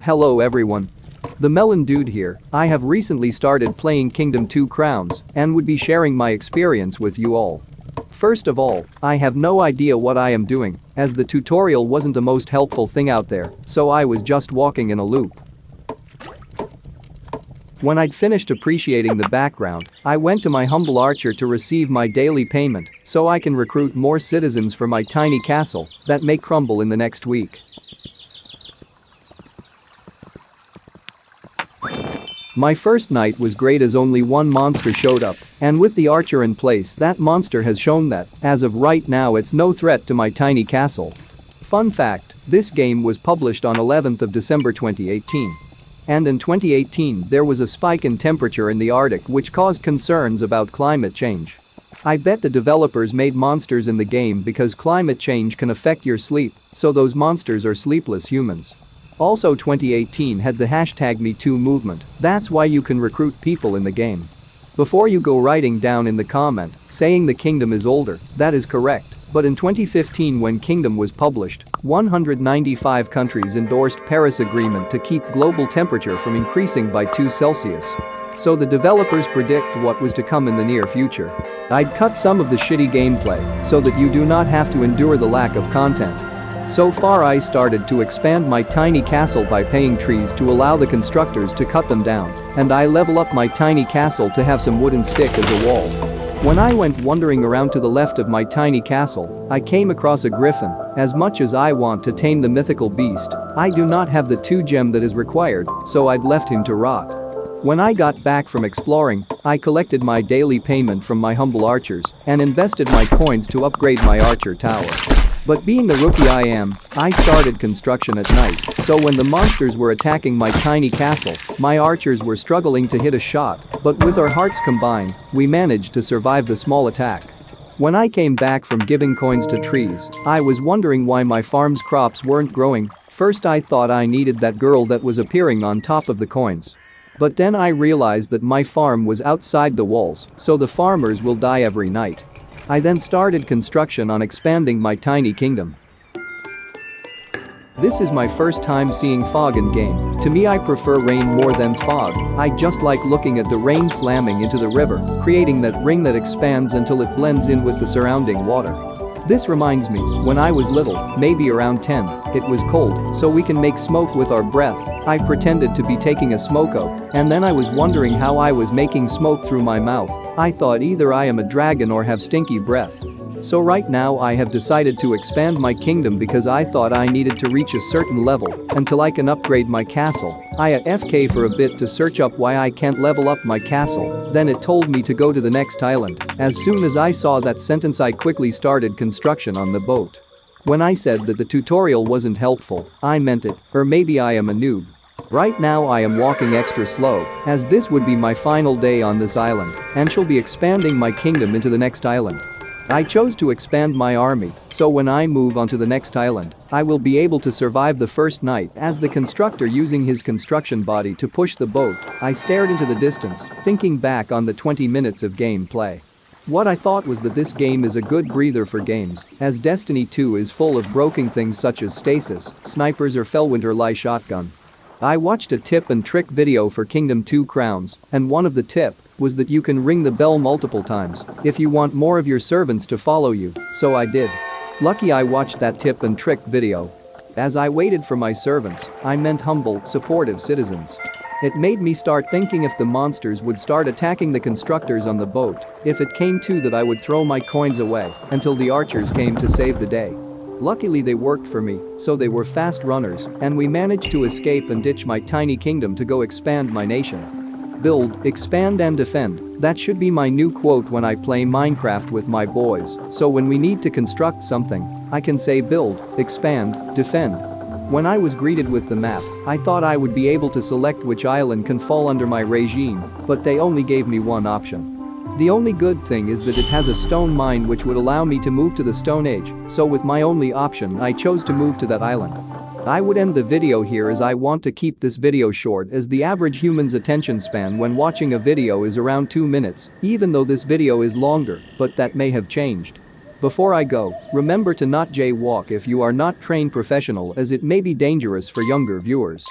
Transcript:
Hello everyone. The Melon Dude here. I have recently started playing Kingdom 2 Crowns and would be sharing my experience with you all. First of all, I have no idea what I am doing, as the tutorial wasn't the most helpful thing out there, so I was just walking in a loop. When I'd finished appreciating the background, I went to my humble archer to receive my daily payment so I can recruit more citizens for my tiny castle that may crumble in the next week. My first night was great as only one monster showed up, and with the archer in place that monster has shown that, as of right now it's no threat to my tiny castle. Fun fact, this game was published on 11th of December 2018. And in 2018 there was a spike in temperature in the Arctic which caused concerns about climate change. I bet the developers made monsters in the game because climate change can affect your sleep, so those monsters are sleepless humans. Also 2018 had the hashtag #MeToo movement, that's why you can recruit people in the game. Before you go writing down in the comment saying the kingdom is older, that is correct, but in 2015 when Kingdom was published, 195 countries endorsed Paris Agreement to keep global temperature from increasing by 2 Celsius. So the developers predict what was to come in the near future. I'd cut some of the shitty gameplay so that you do not have to endure the lack of content. So far I started to expand my tiny castle by paying trees to allow the constructors to cut them down, and I level up my tiny castle to have some wooden stick as a wall. When I went wandering around to the left of my tiny castle, I came across a griffin. As much as I want to tame the mythical beast, I do not have the 2 gem that is required, so I'd left him to rot. When I got back from exploring, I collected my daily payment from my humble archers and invested my coins to upgrade my archer tower. But being the rookie I am, I started construction at night, so when the monsters were attacking my tiny castle, my archers were struggling to hit a shot, but with our hearts combined, we managed to survive the small attack. When I came back from giving coins to trees, I was wondering why my farm's crops weren't growing. First I thought I needed that girl that was appearing on top of the coins. But then I realized that my farm was outside the walls, so the farmers will die every night. I then started construction on expanding my tiny kingdom. This is my first time seeing fog in game. To me I prefer rain more than fog. I just like looking at the rain slamming into the river, creating that ring that expands until it blends in with the surrounding water. This reminds me, when I was little, maybe around 10, it was cold, so we can make smoke with our breath. I pretended to be taking a smoko, and then I was wondering how I was making smoke through my mouth. I thought either I am a dragon or have stinky breath. So right now I have decided to expand my kingdom because I thought I needed to reach a certain level until I can upgrade my castle. I AFK for a bit to search up why I can't level up my castle, then it told me to go to the next island. As soon as I saw that sentence I quickly started construction on the boat. When I said that the tutorial wasn't helpful, I meant it, or maybe I am a noob. Right now I am walking extra slow, as this would be my final day on this island, and shall be expanding my kingdom into the next island. I chose to expand my army, so when I move onto the next island, I will be able to survive the first night. As the constructor using his construction body to push the boat, I stared into the distance, thinking back on the 20 minutes of gameplay. What I thought was that this game is a good breather for games, as Destiny 2 is full of broken things such as stasis, snipers or Fellwinter Lie shotgun. I watched a tip and trick video for Kingdom 2 Crowns, and one of the tip was that you can ring the bell multiple times if you want more of your servants to follow you, so I did. Lucky I watched that tip and trick video. As I waited for my servants, I meant humble, supportive citizens. It made me start thinking if the monsters would start attacking the constructors on the boat, if it came to that I would throw my coins away until the archers came to save the day. Luckily they worked for me, so they were fast runners, and we managed to escape and ditch my tiny kingdom to go expand my nation. Build, expand and defend, that should be my new quote when I play Minecraft with my boys, so when we need to construct something, I can say build, expand, defend. When I was greeted with the map, I thought I would be able to select which island can fall under my regime, but they only gave me one option. The only good thing is that it has a stone mine which would allow me to move to the Stone Age, so with my only option I chose to move to that island. I would end the video here as I want to keep this video short as the average human's attention span when watching a video is around 2 minutes, even though this video is longer, but that may have changed. Before I go, remember to not jaywalk if you are not trained professional as it may be dangerous for younger viewers.